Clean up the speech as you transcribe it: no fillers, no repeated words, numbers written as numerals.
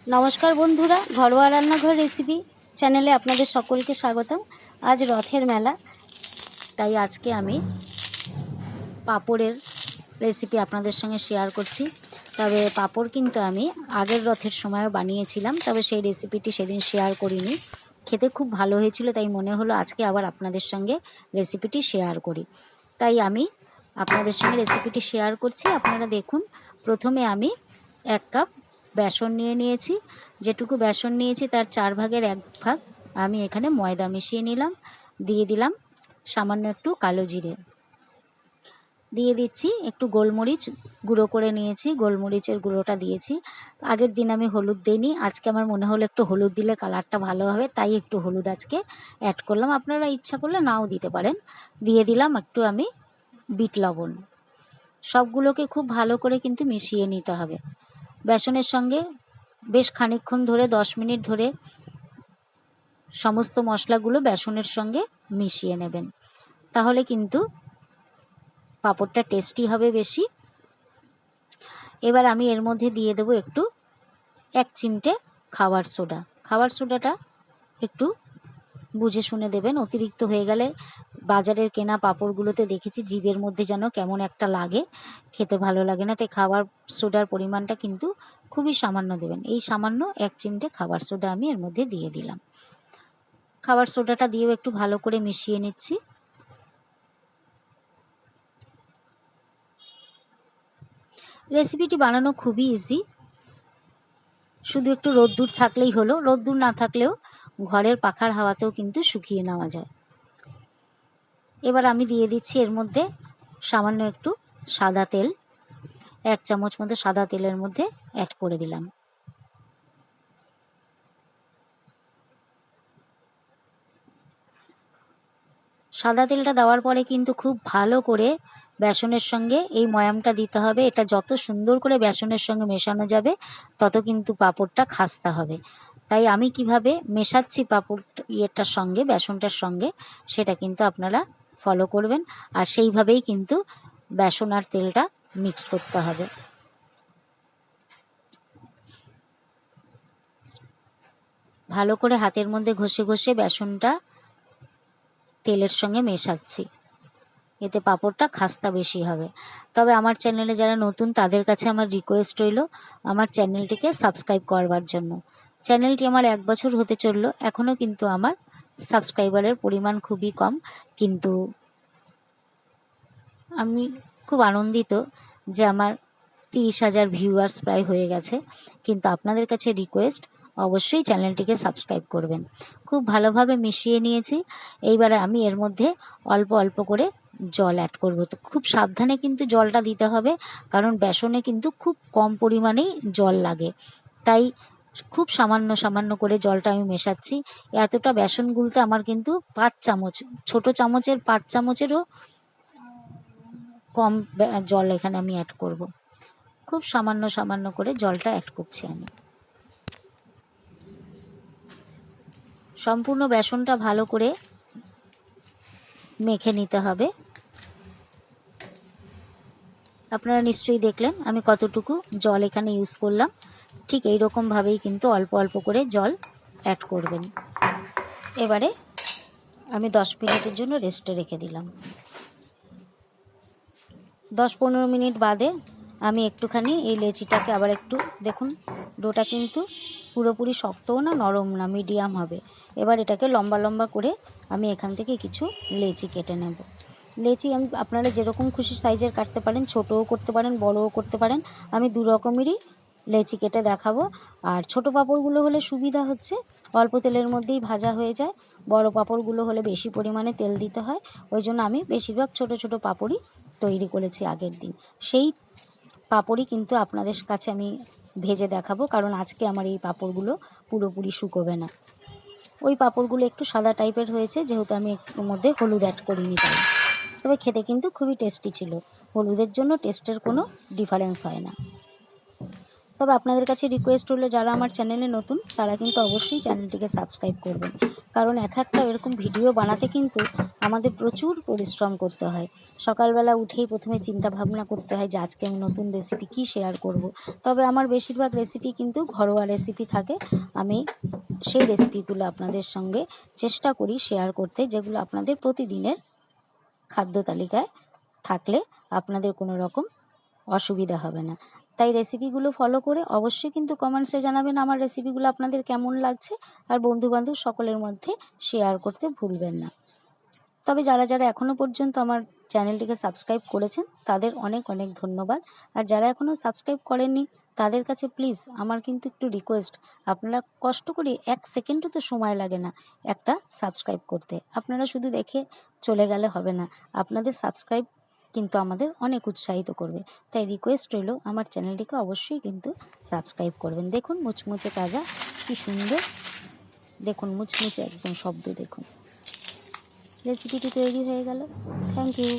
নমস্কার বন্ধুরা, ঘরোয়া রান্নাঘর রেসিপি চ্যানেলে আপনাদের সকলকে স্বাগতম। আজ রথের মেলা, তাই আজকে আমি পাঁপড়ের রেসিপি আপনাদের সঙ্গে শেয়ার করছি। তবে পাঁপড় কিন্তু আমি আগের রথের সময়ও বানিয়েছিলাম, তবে সেই রেসিপিটি সেদিন শেয়ার করিনি। খেতে খুব ভালো হয়েছিল, তাই মনে হলো আজকে আবার আপনাদের সঙ্গে রেসিপিটি শেয়ার করি। তাই আমি আপনাদের সঙ্গে রেসিপিটি শেয়ার করছি। আপনারা দেখুন, প্রথমে আমি 1 কাপ বেসন নিয়ে নিয়েছি। যেটুকু বেসন নিয়েছি তার 4 ভাগের 1 ভাগ আমি এখানে ময়দা মিশিয়ে নিলাম। দিয়ে দিলাম সামান্য একটু কালো জিরে, দিয়ে দিচ্ছি একটু গোলমরিচ গুঁড়ো করে নিয়েছি, গোলমরিচের গুঁড়োটা দিয়েছি। আগের দিন আমি হলুদ দিইনি, আজকে আমার মনে হলো একটু হলুদ দিলে কালারটা ভালো হবে, তাই একটু হলুদ আজকে অ্যাড করলাম। আপনারা ইচ্ছা করলে নাও দিতে পারেন। দিয়ে দিলাম একটু আমি বিট লবণ। সবগুলোকে খুব ভালো করে কিন্তু মিশিয়ে নিতে হবে বেসনের সঙ্গে। বেশ খানিকক্ষণ ধরে 10 মিনিট ধরে সমস্ত মশলাগুলো বেসনের সঙ্গে মিশিয়ে নেবেন, তাহলে কিন্তু পাঁপড়টা টেস্টি হবে বেশি। এবার আমি এর মধ্যে দিয়ে দেবো একটু 1 চিমটে খাবার সোডা। খাবার সোডাটা একটু বুঝে শুনে দেবেন, অতিরিক্ত হয়ে গেলে বাজারের কেনা পাঁপড়গুলোতে দেখেছি জিভের মধ্যে যেন কেমন একটা লাগে, খেতে ভালো লাগে না। তাই খাবার সোডার পরিমাণটা কিন্তু খুবই সামান্য দেবেন। এই সামান্য 1 চিমটে খাবার সোডা আমি এর মধ্যে দিয়ে দিলাম। খাবার সোডাটা দিয়েও একটু ভালো করে মিশিয়ে নিচ্ছি। রেসিপিটি বানানো খুবই ইজি, শুধু একটু রোদ্দুর থাকলেই হলো। রোদ্দুর না থাকলেও ঘরের পাখার হাওয়াতেও কিন্তু শুকিয়ে নেওয়া যায়। এবার আমি দিয়ে দিচ্ছি এর মধ্যে সামান্য একটু সাদা তেল। 1 চামচ মতো সাদা তেলের মধ্যে অ্যাড করে দিলাম। সাদা তেলটা দেওয়ার পরে কিন্তু খুব ভালো করে বেসনের সঙ্গে এই ময়ামটা দিতে হবে। এটা যত সুন্দর করে বেসনের সঙ্গে মেশানো যাবে তত কিন্তু পাঁপড়টা খাস্তা হবে। তাই আমি কিভাবে মেশাচ্ছি পাঁপড় ইয়েটার সঙ্গে, বেসনটার সঙ্গে, সেটা কিন্তু আপনারা ফলো করবেন। আর সেইভাবেই কিন্তু বেসন আর তেলটা মিক্স করতে হবে। ভালো করে হাতের মধ্যে ঘষে ঘষে বেসনটা তেলের সঙ্গে মেশাচ্ছি, এতে পাঁপড়টা খাস্তা বেশি হবে। তবে আমার চ্যানেলে যারা নতুন তাদের কাছে আমার রিকোয়েস্ট রইল আমার চ্যানেলটিকে সাবস্ক্রাইব করবার জন্য। চ্যানেলটি আমার 1 বছর হতে চললো, এখনও কিন্তু আমার সাবস্ক্রাইবারের পরিমাণ খুবই কম, কিন্তু আমি খুব আনন্দিত যে আমার 30,000 ভিউয়ার্স প্রায় হয়ে গেছে। কিন্তু আপনাদের কাছে রিকোয়েস্ট, অবশ্যই চ্যানেলটিকে সাবস্ক্রাইব করবেন। খুব ভালোভাবে মিশিয়ে নিয়েছি। এইবারে আমি এর মধ্যে অল্প অল্প করে জল অ্যাড করব। তো খুব সাবধানে কিন্তু জলটা দিতে হবে, কারণ বেসনে কিন্তু খুব কম পরিমাণেই জল লাগে। তাই খুব সামান্য সামান্য করে জলটা আমি মেশাচ্ছি। এতটা বেসন গুলতে আমার কিন্তু 5 চামচ, ছোট চামচের 5 চামচেরও কম জল এখানে আমি অ্যাড করব। খুব সামান্য সামান্য করে জলটা অ্যাড করছি আমি। সম্পূর্ণ বেসনটা ভালো করে মেখে নিতে হবে। আপনারা নিশ্চয়ই দেখলেন আমি কতটুকু জল এখানে ইউজ করলাম। ঠিক এই রকমভাবেই কিন্তু অল্প অল্প করে জল অ্যাড করবেন। এবারে আমি 10 মিনিটের জন্য রেস্টে রেখে দিলাম। 10-15 মিনিট বাদে আমি একটুখানি এই লেচিটাকে আবার একটু দেখুন, ডোটা কিন্তু পুরোপুরি শক্তও না নরম না, মিডিয়াম হবে। এবার এটাকে লম্বা লম্বা করে আমি এখান থেকে কিছু লেচি কেটে নেব। লেচি আমি আপনারা যেরকম খুশি সাইজের কাটতে পারেন, ছোটও করতে পারেন, বড়ও করতে পারেন। আমি 2 রকমেরই লেচি কেটে দেখাবো। আর ছোট পাঁপড়গুলো হলে সুবিধা হচ্ছে অল্প তেলের মধ্যেই ভাজা হয়ে যায়। বড় পাঁপড়গুলো হলে বেশি পরিমাণে তেল দিতে হয়, ওই জন্য আমি বেশিরভাগ ছোট ছোট পাঁপড়ই তৈরি করেছি আগের দিন। সেই পাঁপড়ই কিন্তু আপনাদের কাছে আমি ভেজে দেখাবো, কারণ আজকে আমার এই পাঁপড়গুলো পুরোপুরি শুকোবে না। ওই পাঁপড়গুলো একটু সাদা টাইপের হয়েছে, যেহেতু আমি একটু মধ্যে হলুদ অ্যাড করিনি তাই। তবে খেতে কিন্তু খুবই টেস্টি ছিল, হলুদের জন্য টেস্টের কোনো ডিফারেন্স হয় না। তবে আপনাদের কাছে রিকোয়েস্ট হলো, যারা আমার চ্যানেলে নতুন তারা কিন্তু অবশ্যই চ্যানেলটিকে সাবস্ক্রাইব করবেন, কারণ এক একটা এরকম ভিডিও বানাতে কিন্তু আমাদের প্রচুর পরিশ্রম করতে হয়। সকালবেলা উঠেই প্রথমে চিন্তা ভাবনা করতে হয় যে আজকে আমি নতুন রেসিপি কী শেয়ার করব। তবে আমার বেশিরভাগ রেসিপি কিন্তু ঘরোয়া রেসিপি থাকে। আমি সেই রেসিপিগুলো আপনাদের সঙ্গে চেষ্টা করি শেয়ার করতে, যেগুলো আপনাদের প্রতিদিনের খাদ্য তালিকায় থাকলে আপনাদের কোনো রকম অসুবিধা হবে না। তাই রেসিপিগুলো ফলো করে অবশ্যই কিন্তু কমেন্টসে জানাবেন আমার রেসিপিগুলো আপনাদের কেমন লাগছে, আর বন্ধুবান্ধব সকলের মধ্যে শেয়ার করতে ভুলবেন না। তবে যারা যারা এখনও পর্যন্ত আমার চ্যানেলটিকে সাবস্ক্রাইব করেছেন তাদের অনেক অনেক ধন্যবাদ। আর যারা এখনও সাবস্ক্রাইব করেননি তাদের কাছে প্লিজ আমার কিন্তু একটু রিকোয়েস্ট, আপনারা কষ্ট করে 1 সেকেন্ডও তো সময় লাগে না একটা সাবস্ক্রাইব করতে। আপনারা শুধু দেখে চলে গেলে হবে না, আপনাদের সাবস্ক্রাইব কিন্তু আমাদের অনেক উৎসাহিত করবে। তাই রিকোয়েস্ট রইল আমার চ্যানেলটিকে অবশ্যই কিন্তু সাবস্ক্রাইব করবেন। দেখুন মুচমুচে তাজা, কি সুন্দর, দেখুন মুচমুচে একদম শব্দ, দেখুন রেসিপিটি তৈরি হয়ে গেল। Thank you.